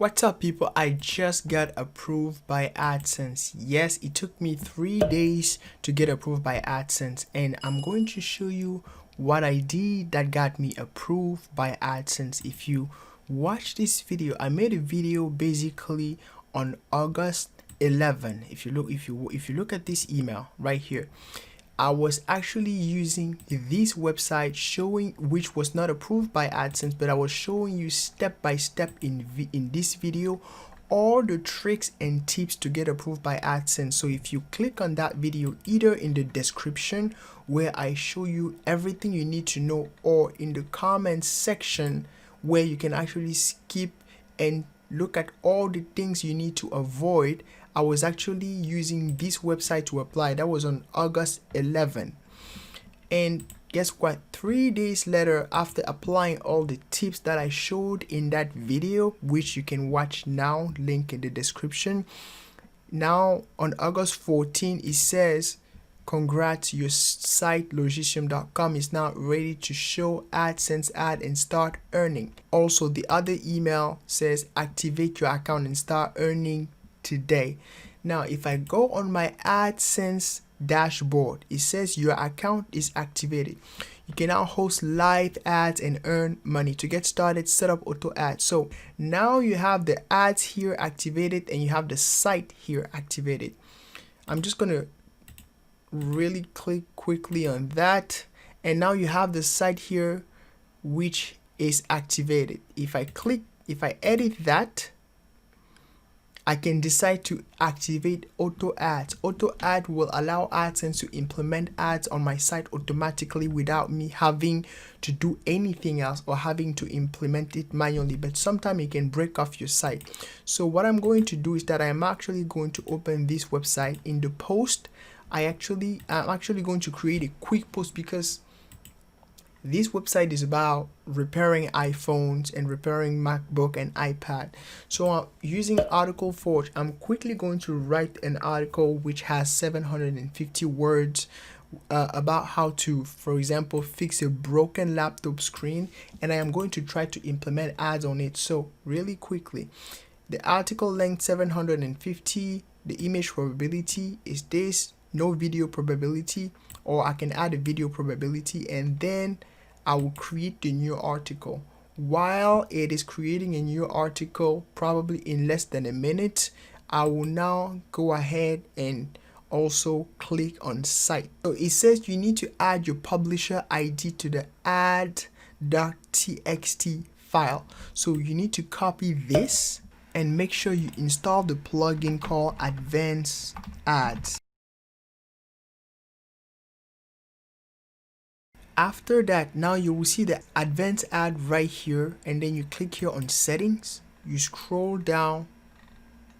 What's up, people? I just got approved by AdSense. Yes, it took me 3 days to get approved by AdSense, and I'm going to show you what I did that got me approved by AdSense. If you watch this video, I made a video basically on August 11. If you look at this email right here, I was actually using this website showing, which was not approved by AdSense, but I was showing you step by step in this video all the tricks and tips to get approved by AdSense. So if you click on that video, either in the description where I show you everything you need to know, or in the comments section where you can actually skip and look at all the things you need to avoid, I was actually using this website to apply. That was on August 11. And guess what? 3 days later, after applying all the tips that I showed in that video, which you can watch now, link in the description. Now on August 14, it says, congrats, your site logicium.com is now ready to show AdSense ad and start earning. Also, the other email says activate your account and start earning today. Now if I go on my AdSense dashboard, it says your account is activated. You can now host live ads and earn money. To get started, set up auto ads. So now you have the ads here activated and you have the site here activated. I'm just gonna really click quickly on that, and now you have the site here which is activated. If I edit that, I can decide to activate auto ads. Auto ad will allow AdSense to implement ads on my site automatically without me having to do anything else or having to implement it manually, but sometimes it can break off your site. So what I'm going to do is that I'm actually going to open this website. In the post, I'm actually going to create a quick post because this website is about repairing iPhones and repairing MacBook and iPad. So I'm using Article Forge. I'm quickly going to write an article which has 750 words about how to, for example, fix a broken laptop screen, and I am going to try to implement ads on it. So really quickly, the article length 750, the image probability is this, no video probability, or I can add a video probability, and then I will create the new article. While it is creating a new article, probably in less than a minute, I will now go ahead and also click on site. So it says you need to add your publisher ID to the ad.txt file. So you need to copy this and make sure you install the plugin called Advanced Ads. After that, now you will see the advanced ad right here, and then you click here on settings. You scroll down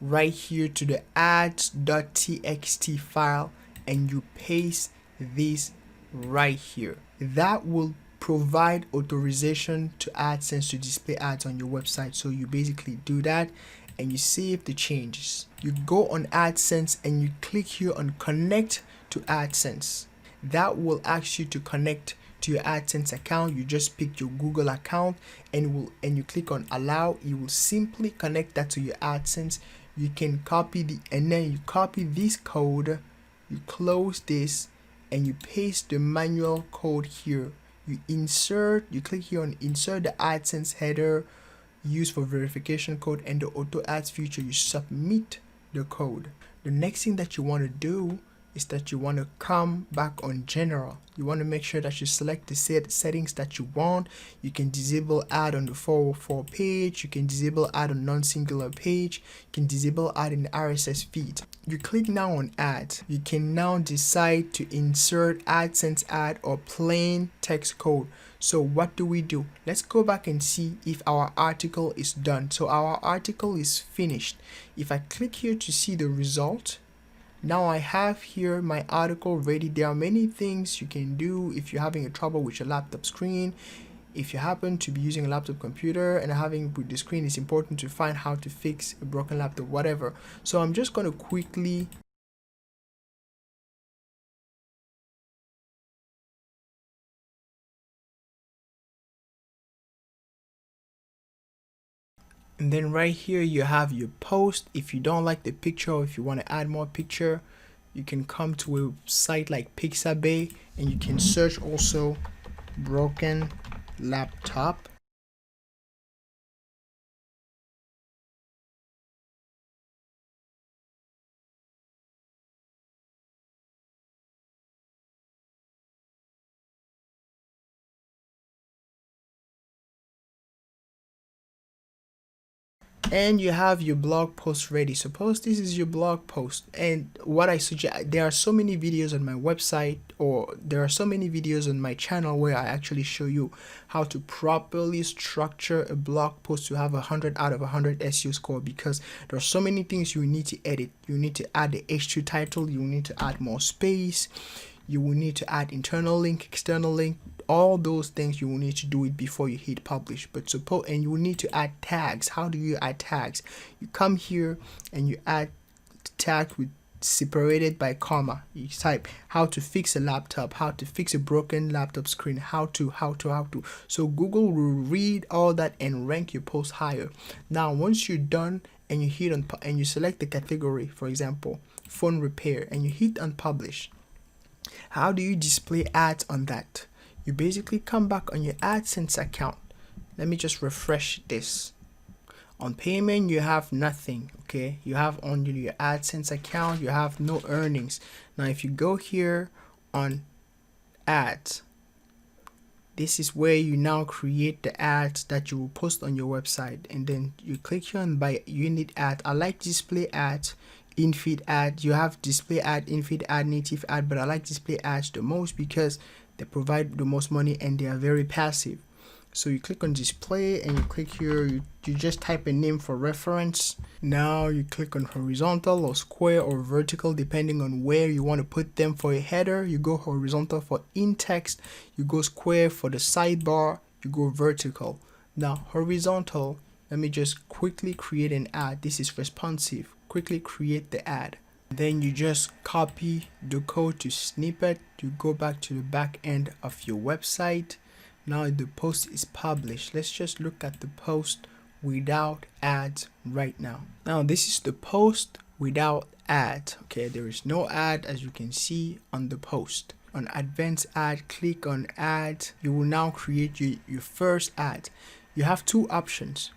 right here to the ads.txt file and you paste this right here. That will provide authorization to AdSense to display ads on your website. So you basically do that and you save the changes. You go on AdSense and you click here on connect to AdSense. That will ask you to connect to your AdSense account. You just pick your Google account and you click on allow. You will simply connect that to your AdSense. You can copy and then you copy this code, you close this and you paste the manual code here. You click here on insert the AdSense header used for verification code and the auto ads feature. You submit the code. The next thing that you want to do is that you want to come back on general. You want to make sure that you select the settings that you want. You can disable ad on the 404 page. You can disable ad on non-singular page. You can disable ad in the RSS feed. You click now on ads. You can now decide to insert AdSense ad or plain text code. So what do? Let's go back and see if our article is done. So our article is finished. If I click here to see the result, now I have here my article ready. There are many things you can do if you're having a trouble with your laptop screen. If you happen to be using a laptop computer and having with the screen, it's important to find how to fix a broken laptop, whatever. So I'm just going to quickly And then right here you have your post. If you don't like the picture, or if you want to add more picture, you can come to a site like Pixabay and you can search also broken laptop. And you have your blog post ready. Suppose this is your blog post, and what I suggest, there are so many videos on my website, or there are so many videos on my channel where I actually show you how to properly structure a blog post to have 100 out of 100 SEO score, because there are so many things you need to edit. You need to add the H2 title, you need to add more space, you will need to add internal link, external link, all those things you will need to do it before you hit publish. But suppose, and you will need to add tags. How do you add tags? You come here and you add tags with separated by comma. You type how to fix a laptop, how to fix a broken laptop screen, how to. So Google will read all that and rank your post higher. Now once you're done and you hit on and you select the category, for example phone repair, and you hit on publish, how do you display ads on that? You basically come back on your AdSense account. Let me just refresh this. On payment, you have nothing, okay? You have only your AdSense account, you have no earnings. Now, if you go here on ads, this is where you now create the ads that you will post on your website, and then you click here on buy unit ad. I like display ads, in-feed ad. You have display ad, in-feed ad, native ad, but I like display ads the most because they provide the most money and they are very passive. So you click on display and you click here, you just type a name for reference. Now you click on horizontal or square or vertical depending on where you want to put them. For a header, you go horizontal. For in text, you go square. For the sidebar, you go vertical. Now horizontal, let me just quickly create an ad. This is responsive. Quickly create the ad. Then you just copy the code to snippet. You go back to the back end of your website. Now the post is published. Let's just look at the post without ads right now. Now this is the post without ads. Okay, there is no ad as you can see on the post. On advanced ad, click on ads. You will now create your first ad. You have two options.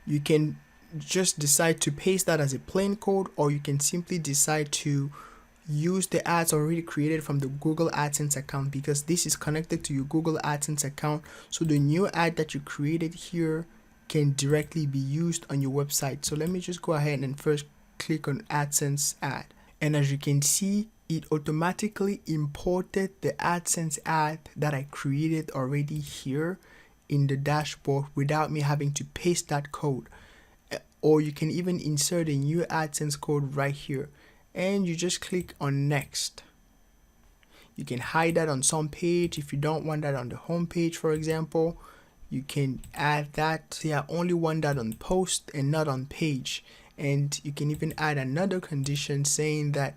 You can just decide to paste that as a plain code, or you can simply decide to use the ads already created from the Google Adsense account, because this is connected to your Google Adsense account. So the new ad that you created here can directly be used on your website. So let me just go ahead and first click on AdSense ad. And as you can see, it automatically imported the AdSense ad that I created already here in the dashboard without me having to paste that code. Or you can even insert a new AdSense code right here. And you just click on next. You can hide that on some page if you don't want that on the home page, for example. You can add that. See, I only want that on post and not on page. And you can even add another condition saying that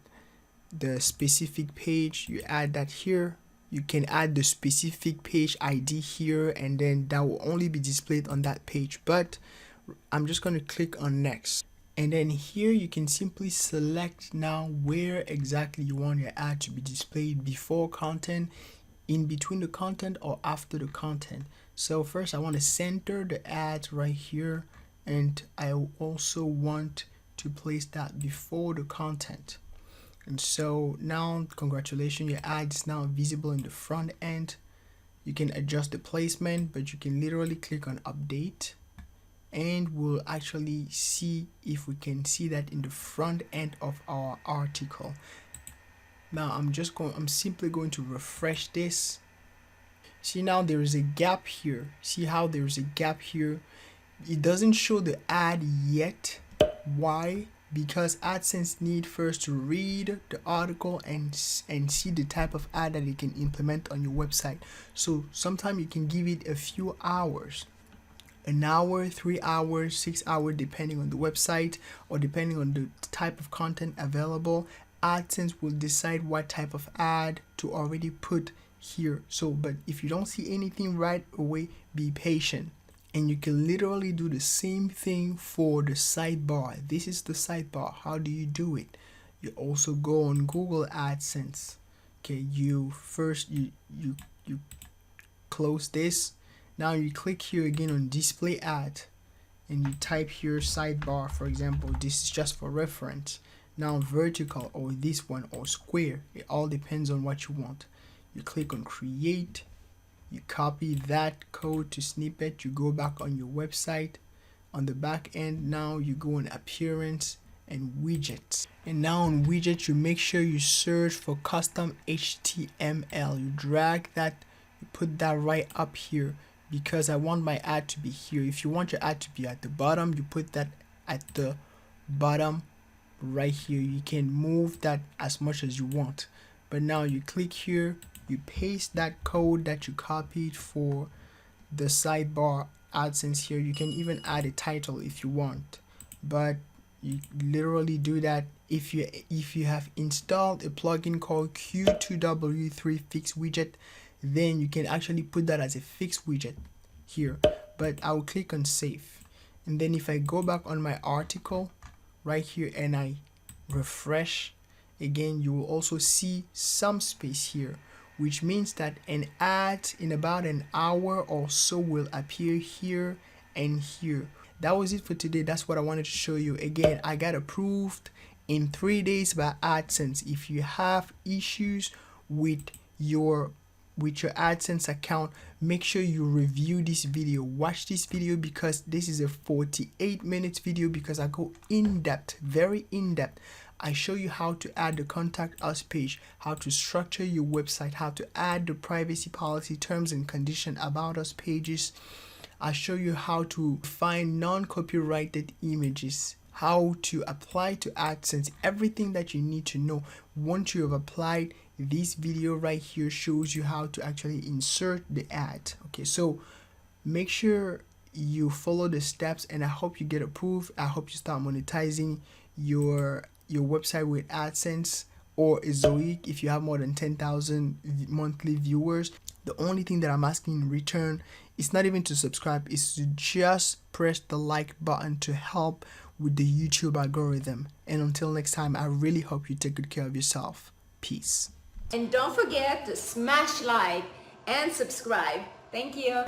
the specific page, you add that here. You can add the specific page ID here, and then that will only be displayed on that page. But I'm just going to click on next. And then here you can simply select now where exactly you want your ad to be displayed: before content, in between the content, or after the content. So first I want to center the ad right here, and I also want to place that before the content. And so now, congratulations, your ad is now visible in the front end. You can adjust the placement, but you can literally click on update, and we'll actually see if we can see that in the front end of our article. Now I'm simply going to refresh this. See, now there is a gap here. See how there is a gap here? It doesn't show the ad yet. Why? Because AdSense need first to read the article and see the type of ad that it can implement on your website. So sometimes you can give it a few hours. An hour, 3 hours, 6 hours, depending on the website or depending on the type of content available. AdSense will decide what type of ad to already put here. So, but if you don't see anything right away, be patient. And you can literally do the same thing for the sidebar. This is the sidebar. How do you do it? You also go on Google AdSense. Okay, you close this. Now you click here again on display ad, and you type here sidebar. For example, this is just for reference. Now vertical, or this one, or square, it all depends on what you want. You click on create, you copy that code to snippet, you go back on your website. On the back end, now you go on appearance and widgets, and now on widgets you make sure you search for custom HTML. You drag that, you put that right up here, because I want my ad to be here. If you want your ad to be at the bottom, you put that at the bottom right here. You can move that as much as you want, but now you click here, you paste that code that you copied for the sidebar AdSense here. You can even add a title if you want, but you literally do that if you have installed a plugin called Q2W3 Fix Widget. Then you can actually put that as a fixed widget here. But I'll click on save, and then if I go back on my article right here and I refresh again, you will also see some space here, which means that an ad in about an hour or so will appear here and here. That was it for today. That's what I wanted to show you. Again, I got approved in 3 days by AdSense. If you have issues with your AdSense account, make sure you review this video. Watch this video, because this is a 48 minutes video, because I go in depth, very in depth. I show you how to add the contact us page, how to structure your website, how to add the privacy policy, terms and condition, about us pages. I show you how to find non-copyrighted images, how to apply to AdSense, everything that you need to know. Once you have applied, this video right here shows you how to actually insert the ad. Okay, so make sure you follow the steps, and I hope you get approved. I hope you start monetizing your website with AdSense or Zoic if you have more than 10,000 monthly viewers. The only thing that I'm asking in return is not even to subscribe, is to just press the like button to help with the YouTube algorithm. And until next time, I really hope you take good care of yourself. Peace. And don't forget to smash like and subscribe. Thank you.